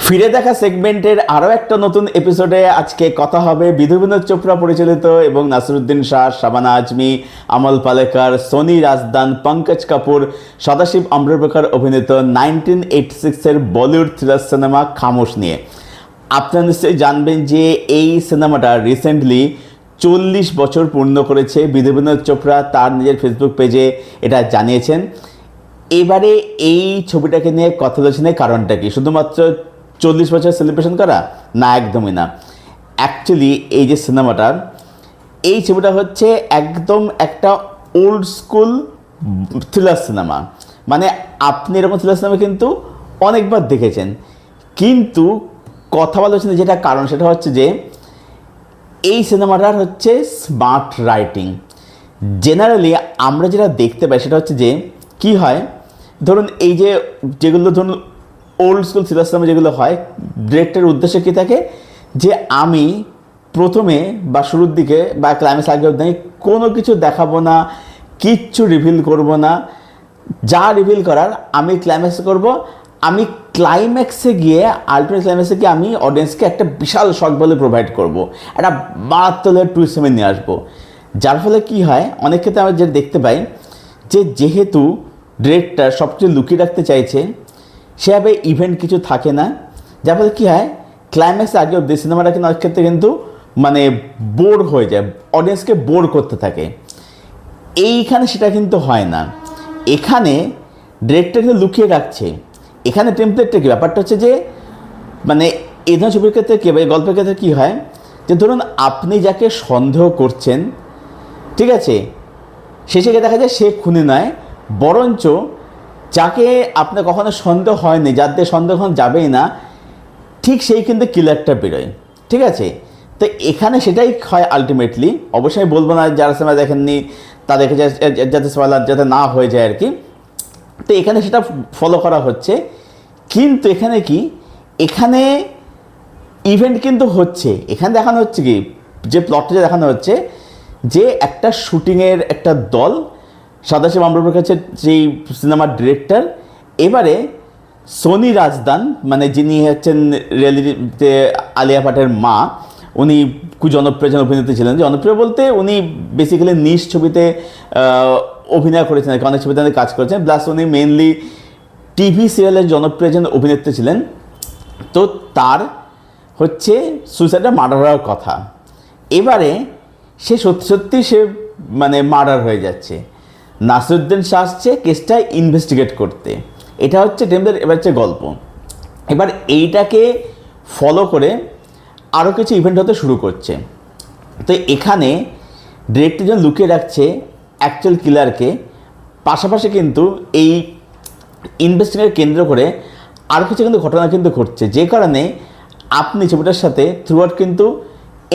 ফিরে দেখা সেগমেন্টের আরও একটা নতুন এপিসোডে আজকে কথা হবে বিধু বিনোদ চোপড়া পরিচালিত এবং নাসিরুদ্দিন শাহ, শাবানা আজমি, আমল পালেকার, সোনি রাজদান, পঙ্কজ কাপুর, সদাশিব আম্বেদকর অভিনীত 1986-এর বলিউড থ্রিলার সিনেমা খামোশ নিয়ে। আপনারা নিশ্চয়ই জানবেন যে এই সিনেমাটা রিসেন্টলি 40 বছর পূর্ণ করেছে। বিধু বিনোদ চোপড়া তার নিজের ফেসবুক পেজে এটা জানিয়েছেন। এবারে এই ছবিটাকে নিয়ে কথা বলছেন, কারণটা কি? শুধুমাত্র 40 বছর সেলিব্রেশন করা? না, একদমই না। অ্যাকচুয়ালি এই যে সিনেমাটা, এই ছবিটা হচ্ছে একদম একটা ওল্ড স্কুল থ্রিলার সিনেমা। মানে আপনি এরকম থ্রিলার সিনেমা কিন্তু অনেকবার দেখেছেন, কিন্তু কথা বলা হচ্ছে যেটা কারণ, সেটা হচ্ছে যে এই সিনেমাটার হচ্ছে স্মার্ট রাইটিং। জেনারেলি আমরা যেটা দেখতে পাই সেটা হচ্ছে যে কি হয়, ধরুন এই যে যেগুলো ধরুন ওল্ড স্কুল থ্রিলার সিনেমা যেগুলো হয়, ডিরেক্টরের উদ্দেশ্য কী থাকে যে আমি প্রথমে বা শুরুর দিকে বা ক্লাইম্যাক্স আগে অবধি কোনো কিছু দেখাবো না, কিচ্ছু রিভিল করব না, যা রিভিল করার আমি ক্লাইম্যাক্সে করব। আমি ক্লাইম্যাক্সে গিয়ে আলটিমেট ক্লাইম্যাক্সে গিয়ে আমি অডিয়েন্সকে একটা বিশাল শক বলে প্রোভাইড করব, একটা মারাত্মক টুইস্ট আমি নিয়ে আসবো। যার ফলে কি হয়, অনেক ক্ষেত্রে আমরা যেটা দেখতে পাই যে যেহেতু ডিরেক্টর সব কিছু লুকিয়ে রাখতে চাইছে, সেভাবে ইভেন্ট কিছু থাকে না। যার ফলে কী হয়, ক্লাইম্যাক্স আগে অব্দি সিনেমাটা কিন্তু অনেক ক্ষেত্রে কিন্তু মানে বোর হয়ে যায়, অডিয়েন্সকে বোর করতে থাকে। এইখানে সেটা কিন্তু হয় না, এখানে ডিরেক্টর কিন্তু লুকিয়ে রাখছে। এখানে টেমপ্লেটটা কী, ব্যাপারটা হচ্ছে যে মানে এই ধরনের ছবির ক্ষেত্রে কী হয়, গল্পের ক্ষেত্রে কী হয় যে ধরুন আপনি যাকে সন্দেহ করছেন, ঠিক আছে, শেষে গিয়ে দেখা যায় সে খুনি নয়, বরঞ্চ যাকে আপনার কখনো সন্দেহ হয়নি, যার দিয়ে সন্দেহ যাবেই না, ঠিক সেই কিন্তু কিলারটা বেরোয়। ঠিক আছে, তো এখানে সেটাই হয় আলটিমেটলি। অবশ্যই বলবো না যারা সিনেমা দেখেননি তাদেরকে যাতে স্পয়লার যাতে না হয়ে যায় আর কি। তো এখানে সেটা ফলো করা হচ্ছে, কিন্তু এখানে কি, এখানে ইভেন্ট কিন্তু হচ্ছে। এখানে দেখানো হচ্ছে কি, যে প্লটটা দেখানো হচ্ছে যে একটা শুটিংয়ের একটা দল, সদাশিব আম্বেদকর কাছে যেই সিনেমার ডিরেক্টর, এবারে সোনি রাজদান মানে যিনি হচ্ছেন রিয়েলিটিতে আলিয়া ভাটের মা, উনি খুব জনপ্রিয় অভিনেত্রী ছিলেন। জনপ্রিয় বলতে উনি বেসিক্যালি নিশ ছবিতে অভিনয় করেছেন, অনেক ছবিতে কাজ করেছেন, প্লাস উনি মেনলি টিভি সিরিয়ালের জনপ্রিয় অভিনেত্রী ছিলেন। তো তার হচ্ছে সুইসাইডে মার্ডার হওয়ার কথা। এবারে সে সত্যি সত্যি সে মানে মার্ডার হয়ে যাচ্ছে। নাসিরুদ্দিন শাহ আসছে কেসটা ইনভেস্টিগেট করতে। এটা হচ্ছে টেমপ্লেট, এবার হচ্ছে গল্প। এবার এইটাকে ফলো করে আরও কিছু ইভেন্ট হতে শুরু করছে। তো এখানে ডিরেক্টর যেন লুকিয়ে রাখছে অ্যাকচুয়াল কিলারকে, পাশাপাশি কিন্তু এই ইনভেস্টিগেট কেন্দ্র করে আরও কিছু কিন্তু ঘটনা কিন্তু ঘটছে, যে কারণে আপনি ছবিটার সাথে থ্রু আউট কিন্তু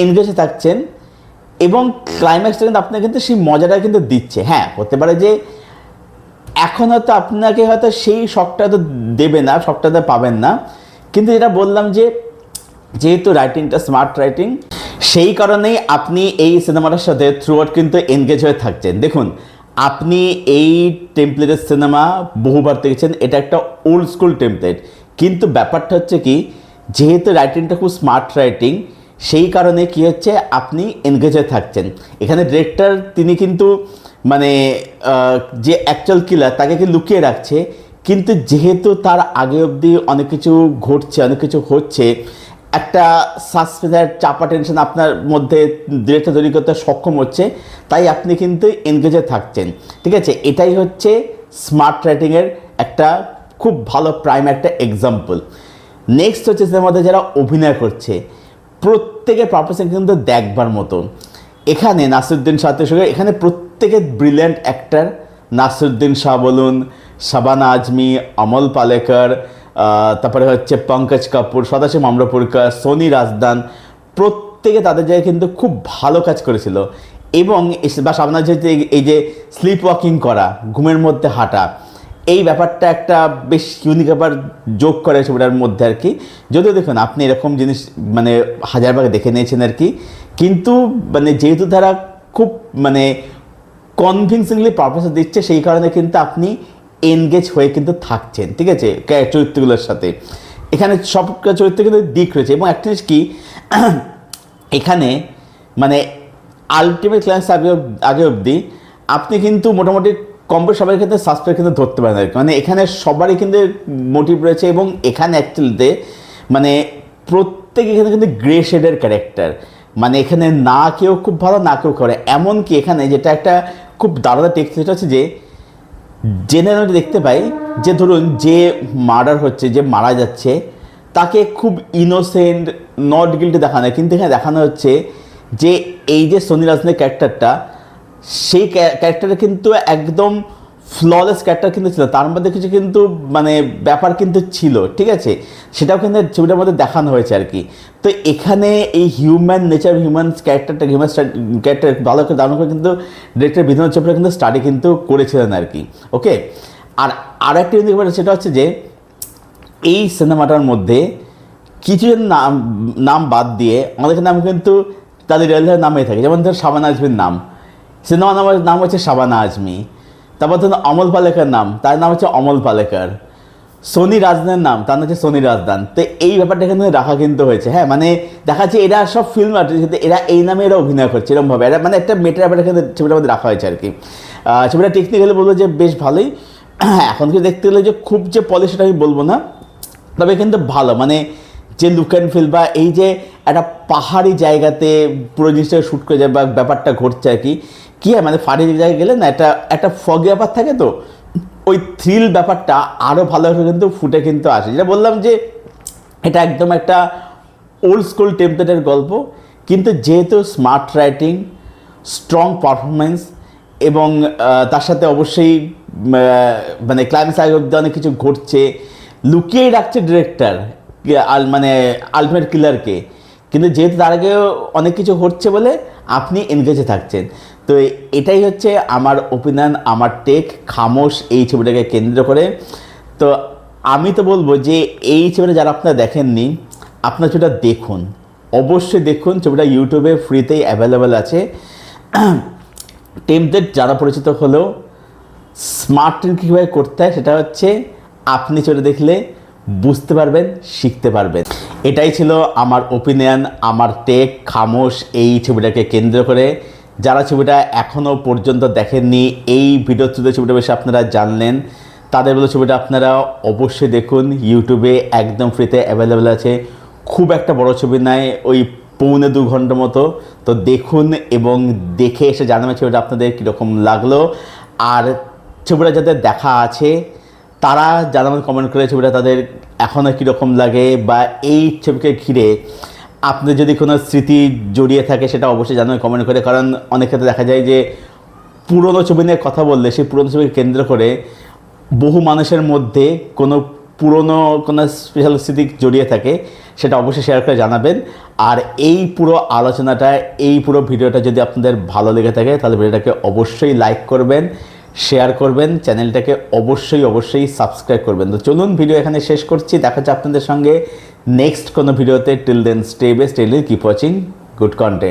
এনগেজে থাকছেন এবং ক্লাইম্যাক্সটা কিন্তু আপনাকে কিন্তু সেই মজাটা কিন্তু দিচ্ছে। হ্যাঁ, হতে পারে যে এখন হয়তো আপনাকে হয়তো সেই শখটা তো দেবে না, শখটাতে পাবেন না, কিন্তু যেটা বললাম যে যেহেতু রাইটিংটা স্মার্ট রাইটিং, সেই কারণেই আপনি এই সিনেমাটার সাথে থ্রু আউট কিন্তু এনগেজ হয়ে থাকছেন। দেখুন, আপনি এই টেমপ্লেটের সিনেমা বহুবার দেখেছেন, এটা একটা ওল্ড স্কুল টেমপ্লেট, কিন্তু ব্যাপারটা হচ্ছে কি, যেহেতু রাইটিংটা খুব স্মার্ট রাইটিং, সেই কারণে কি হচ্ছে, আপনি এনগেজ হয়ে থাকছেন। এখানে ডিরেক্টর তিনি কিন্তু মানে যে অ্যাকচুয়াল কিলার তাকে কি লুকিয়ে রাখছে, কিন্তু যেহেতু তার আগে অবধি অনেক কিছু ঘটছে, অনেক কিছু হচ্ছে, একটা সাসপেন্সের চাপা টেনশন আপনার মধ্যে ডিরেক্টর তৈরি করতে সক্ষম হচ্ছে, তাই আপনি কিন্তু এনগেজে থাকছেন। ঠিক আছে, এটাই হচ্ছে স্মার্ট রাইটিংয়ের একটা খুব ভালো প্রাইম একটা এক্সাম্পল। নেক্সট হচ্ছে সিনেমার মধ্যে যারা অভিনয় করছে, প্রত্যেকের পারফরমেন্স কিন্তু দেখবার মতো। এখানে নাসিরুদ্দিন শাহের সঙ্গে এখানে প্রত্যেকে ব্রিলিয়ান্ট অ্যাক্টর। নাসিরুদ্দিন শাহ বলুন, শাবানা আজমি, আমল পালেকর, তারপরে হচ্ছে পঙ্কজ কাপুর, সদাশিব আম্বেদকর, সোনি রাজদান, প্রত্যেকে তাদের জায়গায় কিন্তু খুব ভালো কাজ করেছিল। এবং বা শাবানা যেহেতু এই যে স্লিপ ওয়াকিং করা, ঘুমের মধ্যে হাঁটা, এই ব্যাপারটা একটা বেশ ইউনিক ব্যাপার যোগ করে ছবিটার মধ্যে আর কি। যদিও দেখুন আপনি এরকম জিনিস মানে হাজারবার দেখে নিয়েছেন আর কি, কিন্তু মানে যেহেতু তারা খুব মানে কনভিনসিংলি পারফরমেন্স দিচ্ছে, সেই কারণে কিন্তু আপনি এনগেজ হয়ে কিন্তু থাকছেন। ঠিক আছে, চরিত্রগুলোর সাথে। এখানে সব চরিত্রে কিন্তু দিক রয়েছে। এবং একটা জিনিস কি, এখানে মানে আলটিমেট ক্লাইম্যাক্স আগে অবধি আপনি কিন্তু মোটামুটি কমপ্লিট সবাই ক্ষেত্রে সাসপেক্ট কিন্তু ধরতে পারেন আর কি। মানে এখানে সবারই কিন্তু মোটিভ রয়েছে এবং এখানে অ্যাকচুয়ালিতে মানে প্রত্যেক এখানে কিন্তু গ্রে শেডের ক্যারেক্টার, মানে এখানে না কেউ খুব ভালো না কেউ করে। এমনকি এখানে যেটা একটা খুব দারুণ টেক্সট, সেটা হচ্ছে যে জেনারেলি দেখতে পাই যে ধরুন যে মার্ডার হচ্ছে, যে মারা যাচ্ছে, তাকে খুব ইনোসেন্ট নট গিল্টি দেখানো হয়, কিন্তু এখানে দেখানো হচ্ছে যে এই যে সোনি রাজনের ক্যারেক্টারটা, সেই ক্যারেক্টারটা কিন্তু একদম ফ্ললেস ক্যারেক্টার কিন্তু ছিল, তার মধ্যে কিছু কিন্তু মানে ব্যাপার কিন্তু ছিল, ঠিক আছে, সেটাও কিন্তু ছবিটার মধ্যে দেখানো হয়েছে আর কি। তো এখানে এই হিউম্যান নেচার, হিউম্যান ক্যারেক্টার ভালো করে দারুণ করে কিন্তু ডিরেক্টর বিনোদ চোপড়া কিন্তু স্টাডি কিন্তু করেছিলেন আর কি। ওকে, আর একটা জিনিস ব্যাপার সেটা হচ্ছে যে এই সিনেমাটার মধ্যে কিছু নাম বাদ দিয়ে আমাদের নাম কিন্তু তাদের রিয়েল নামেই থাকে। যেমন ধর শাবানা আজমির নাম, সিনেমা নাম হচ্ছে শাবানা আজমি। তারপর ধরুন অমল পালেকার নাম, তার নাম হচ্ছে অমল পালেকার। সোনি রাজদানের নাম, তার নাম হচ্ছে সোনি রাজদান। তো এই ব্যাপারটা এখানে রাখা কিন্তু হয়েছে। হ্যাঁ, মানে দেখা যাচ্ছে এরা সব ফিল্ম আর্টিস্ট, কিন্তু এরা এই নামে এরা অভিনয় করছে এরকমভাবে, এরা মানে একটা মেটার ব্যাপার এখানে ছবিটার মধ্যে রাখা হয়েছে আর কি। ছবিটা টেকনিক্যালি বলবো যে বেশ ভালোই। এখন কি দেখতে গেলে যে খুব যে পলিশ সেটা আমি বলবো না, তবে কিন্তু ভালো, মানে যে লুক অ্যান্ড ফিল বা এই যে একটা পাহাড়ি জায়গাতে পুরো জিনিসটা শ্যুট করে যায় বা ব্যাপারটা ঘটছে আর কি, কী হয় মানে পাহাড়ি জায়গায় গেলে না একটা ফগি ব্যাপার থাকে, তো ওই থ্রিল ব্যাপারটা আরও ভালোভাবে কিন্তু ফুটে কিন্তু আসে। যেটা বললাম যে এটা একদম একটা ওল্ড স্কুল টেমপ্লেটের গল্প, কিন্তু যেহেতু স্মার্ট রাইটিং, স্ট্রং পারফরমেন্স এবং তার সাথে অবশ্যই মানে ক্লাইম্যাক্স আগে অব্দি অনেক কিছু ঘটছে, লুকিয়েই রাখছে ডিরেক্টর মানে আলটিমেট কিলারকে, কিন্তু যেহেতু তার আগেও অনেক কিছু ঘটছে বলে আপনি এনগেজে থাকছেন। তো এটাই হচ্ছে আমার ওপিনিয়ন, আমার টেক খামোশ এই ছবিটাকে কেন্দ্র করে। তো আমি তো বলবো যে এই ছবিটা যারা আপনারা দেখেননি, আপনার ছবিটা দেখুন, অবশ্যই দেখুন। ছবিটা ইউটিউবে ফ্রিতেই অ্যাভেলেবেল আছে। টেমপ্লেট যারা পরিচিত হলেও স্মার্ট ট্রেন কীভাবে করতে হয় সেটা হচ্ছে আপনি ছবিটা দেখলে বুঝতে পারবেন, শিখতে পারবেন। এটাই ছিল আমার ওপিনিয়ন, আমার টেক খামোশ এই ছবিটাকে কেন্দ্র করে। যারা ছবিটা এখনও পর্যন্ত দেখেননি, এই ভিডিও থ্রুতে ছবিটা বেশি আপনারা জানলেন, তাদের বলে ছবিটা আপনারা অবশ্যই দেখুন। ইউটিউবে একদম ফ্রিতে অ্যাভেলেবেল আছে। খুব একটা বড় ছবি নয়, ওই 1.25 ঘন্টার মতো। তো দেখুন এবং দেখে এসে জানাবেন ছবিটা আপনাদের কীরকম লাগলো। আর ছবিটা যাদের দেখা আছে তারা জানাবেন কমেন্ট করে ছবিটা তাদের এখনও কীরকম লাগে, বা এই ছবিকে ঘিরে আপনাদের যদি কোনো স্মৃতি জড়িয়ে থাকে সেটা অবশ্যই জানাবেন কমেন্ট করে। কারণ অনেক ক্ষেত্রে দেখা যায় যে পুরনো ছবি নিয়ে কথা বললে সেই পুরনো ছবিকে কেন্দ্র করে বহু মানুষের মধ্যে কোনো পুরনো কোনো স্পেশাল স্মৃতি জড়িয়ে থাকে, সেটা অবশ্যই শেয়ার করে জানাবেন। আর এই পুরো আলোচনাটা, এই পুরো ভিডিওটা যদি আপনাদের ভালো লেগে থাকে তাহলে ভিডিওটাকে অবশ্যই লাইক করবেন, শেয়ার করবেন, চ্যানেলটাকে অবশ্যই সাবস্ক্রাইব করবেন। তো চলুন ভিডিও এখানে শেষ করছি, দেখা যাচ্ছে আপনাদের সঙ্গে নেক্সট কোনো ভিডিওতে। Till then stay best, keep watching good content.